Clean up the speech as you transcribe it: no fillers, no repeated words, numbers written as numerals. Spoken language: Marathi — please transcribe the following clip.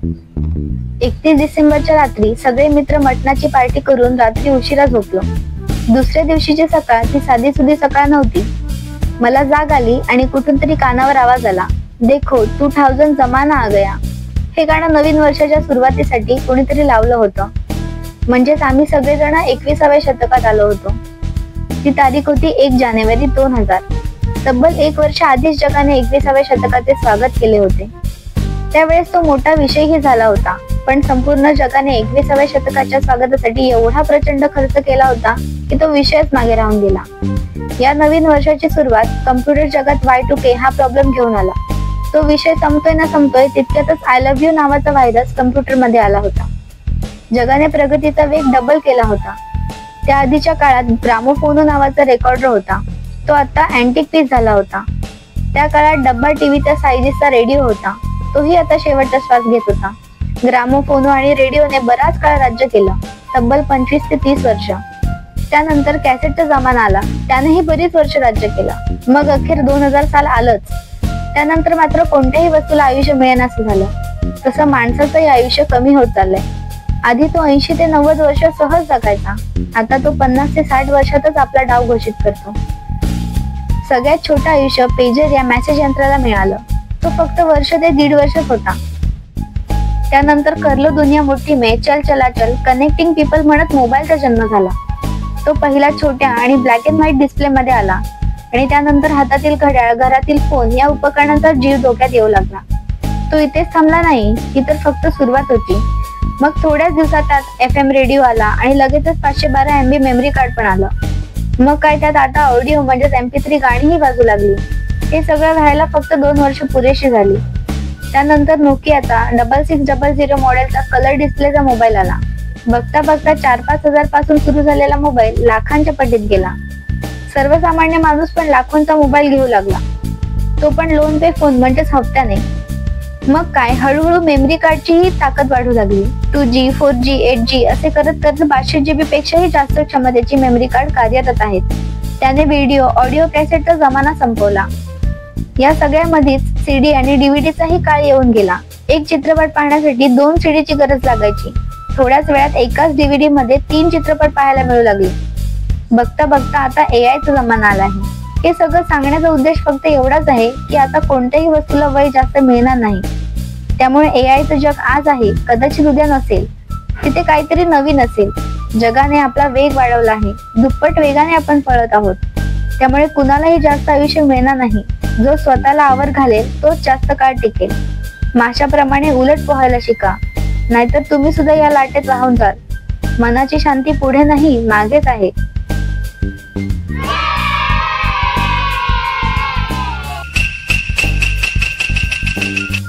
31 डिसेंबरच्या रात्री सगळे मित्र मटणाची पार्टी करून रात्री उशिरा झोपलो. दुसऱ्या दिवशीची सकाळ ती साधीसुधी सकाळ नव्हती. मला जाग आली आणि कुठून तरी कानावर आवाज आला, देखो 2000 जमाना आ गया. हे गाणं नवीन वर्षाच्या सुरुवातीसाठी कोणीतरी लावलं होतं. म्हणजेच आम्ही सगळेजण 21व्या शतकात आलो होतो. ती तारीख होती 1 जानेवारी 2000. तब्बल 1 वर्ष आधीच जगाने 21व्या शतकाचे स्वागत केले होते. त्यावेळेस तो मोठा विषयही झाला होता. पण संपूर्ण जगाने 21व्या शतकाच्या स्वागतासाठी एवढा प्रचंड खर्च केला होता की तो विषयच मागे राहून गेला. या नवीन वर्षाची सुरुवात कम्प्युटर जगात Y2K हा प्रॉब्लेम घेऊन आला. तो विषय संपतोय ना संपतोय तितक्यातच आय लव्ह यू नावाचा व्हायरस कम्प्युटर मध्ये आला होता. जगाने प्रगतीचा वेग डबल केला होता. त्या आधीच्या काळात ग्रामोफोन नावाचा रेकॉर्डर होता. तो आता अँटिक पीस झाला होता. त्या काळात डब्बा टीव्हीच्या साईजचा रेडिओ होता. तोही आता शेवटचा श्वास घेत होता. ग्रामोफोन आणि रेडिओने बराच काळ राज्य केलं, तब्बल 25 ते 30 वर्ष. त्यानंतर कॅसेटचा जमाना आला. त्यानेही बरीच वर्ष राज्य केलं. मग अखेर 2000 साल आलंच. त्यानंतर मात्र कोणत्याही वस्तूला आयुष्य मिळेनासं झालं. तसं माणसाचंही आयुष्य कमी होत चाललंय. आधी तो 80 ते 90 वर्ष सहज जगायचा. आता तो 50 ते 60 वर्षातच आपला डाव घोषित करतो. सगळ्यात छोटं आयुष्य पेजर या मेसेज यंत्राला मिळालं. तो फक्त वर्ष ते 1.5 वर्षच होता. त्यानंतर करलो दुनिया मुट्ठी में, चल चलाचल, कनेक्टिंग पीपल म्हणत मोबाईलचा जन्म झाला. तो पहिला छोट्या आणि ब्लॅक अँड व्हाईट डिस्प्ले मध्ये आला आणि त्यानंतर हातातील घड्याळ, घरातील फोन या उपकरणांचा जीव डोक्यात येऊ लागला. तो इथेच थांबला नाही, ही तर फक्त सुरुवात होती. मग थोड्याच दिवसात FM रेडिओ आला आणि लगेचच 512 MB मेमरी कार्ड पण आलं. मग काय त्यात आता ऑडिओ म्हणजेच MP3 गाणीही वाजू लागली. हे सगळं व्हायला फक्त 2 वर्ष पुरेशी झाली. त्यानंतर नोकियाचा 6600 मॉडेलचा कलर डिस्प्लेचा मोबाईल आला. बघता बघता 4-5 हजार पासून सुरू झालेला मोबाईल लाखांच्या पटीत गेला. सर्वसामान्य माणूस पण लाखोंचा मोबाईल घेऊ लागला. तो पण लोन पे फोन म्हणजेच हप्त्याने. मग काय हळूहळू मेमरी कार्डचीही ताकद वाढू लागली. 2G, 4G, 8G असे करत करत 500 GB पेक्षाही जास्त क्षमतेची मेमरी कार्ड कार्यरत आहेत. त्याने व्हिडिओ, ऑडिओ कॅसेटचा जमाना संपवला. या सगळ्यामध्येच CD आणि DVDचाही काळ येऊन गेला. एक चित्रपट पाहण्यासाठी 2 CD ची गरज लागायची. थोड्याच वेळात एकाच DVD मध्ये 3 चित्रपट पाहायला मिळू लागले. बघता बघता आता AIचा जमाना आला आहे. हे सगळं सांगण्याचा उद्देश फक्त एवढाच आहे की आता कोणत्याही वस्तूला वय जास्त मिळणार नाही. त्यामुळे AIचं जग आज आहे, कदाचित उद्या नसेल. तिथे काहीतरी नवीन असेल. जगाने आपला वेग वाढवला आहे. दुप्पट वेगाने आपण पळत आहोत. त्यामुळे कुणालाही जास्त आयुष्य मिळणार नाही. जो स्वतःला आवर घालेल तोच जास्त काळ टिकेल. माशाप्रमाणे उलट पोहायला शिका, नाहीतर तुम्ही सुद्धा या लाटेत वाहून जाल. मनाची शांती पुढे नाही, मागेच आहे.